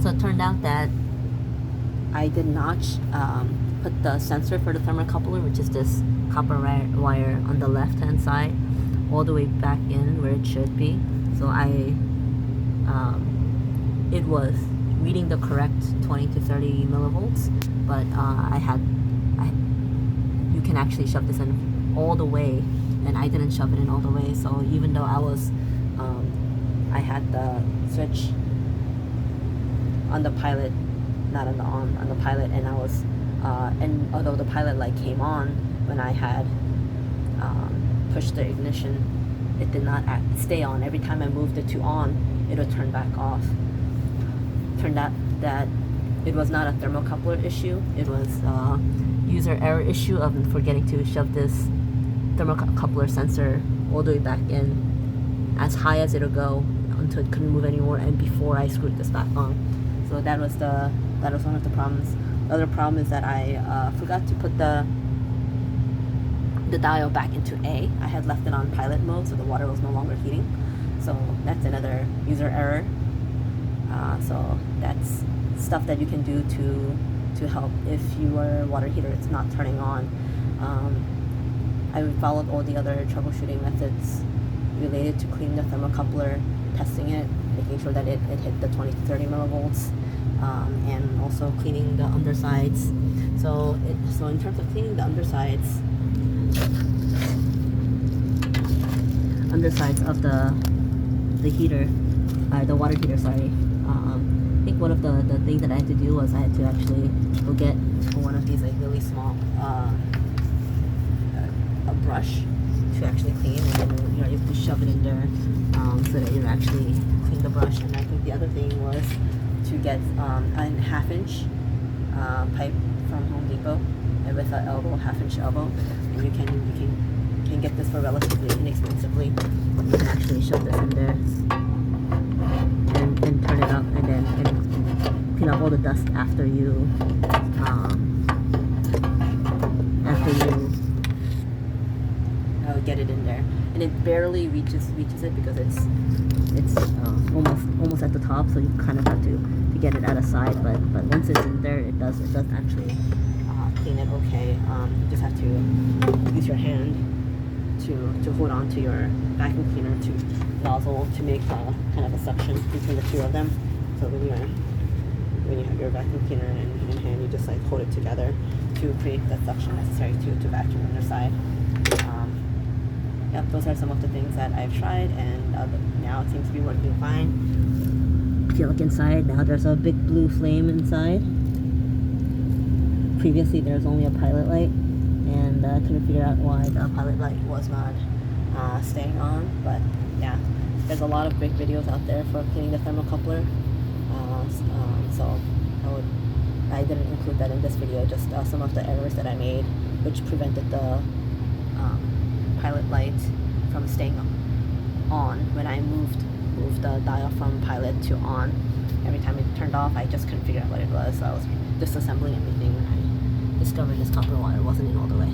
So it turned out that I did not put the sensor for the thermocoupler, which is this copper wire on the left hand side, all the way back in where it should be. So it was reading the correct 20 to 30 millivolts, but you can actually shove this in all the way, and I didn't shove it in all the way. So even though I had the switch on the pilot, not on the on the pilot, and I was and although the pilot light came on when I had pushed the ignition, it did not stay on. Every time I moved it to on, it would turn back off. Turned out that it was not a thermocoupler issue. It was a user error issue of forgetting to shove this thermocoupler sensor all the way back in, as high as it'll go until it couldn't move anymore, and before I screwed this back on. So that was one of the problems. The other problem is that I forgot to put the dial back into A. I had left it on pilot mode, so the water was no longer heating. So that's another user error. So that's stuff that you can do to help if your water heater is not turning on. I followed all the other troubleshooting methods related to cleaning the thermocoupler, testing it, making sure that it hit the 20 to 30 millivolts, and also cleaning the undersides. So in terms of cleaning the undersides of the heater, the water heater, sorry. I think one of the things that I had to do was I had to actually go get one of these like really small a brush to actually clean, and then you have to shove it in there so that you actually clean the brush. And I think the other thing was to get a 1/2-inch pipe from Home Depot, and with an elbow, 1/2-inch elbow, and you can get this for relatively inexpensively. You can actually shove this in there and turn it up, and then clean up all the dust after you get it in there. And it barely reaches it because it's almost at the top, so you kind of have to get it at a side. But once it's in there, it does actually clean it okay. You just have to use your hand to hold on to your vacuum cleaner nozzle to make kind of a suction between the two of them. So when you have your vacuum cleaner in hand, you just like hold it together to create the suction necessary to vacuum on your side. Yep, those are some of the things that I've tried, and now it seems to be working fine. If you look inside, now there's a big blue flame inside. Previously there was only a pilot light, and I couldn't figure out why the pilot light was not staying on. But yeah, there's a lot of great videos out there for cleaning the thermocoupler. So I didn't include that in this video, just some of the errors that I made, which prevented the pilot light from staying on when I moved the dial from pilot to on. Every time it turned off, I just couldn't figure out what it was. So I was disassembling everything when I discovered this copper wire wasn't in all the way.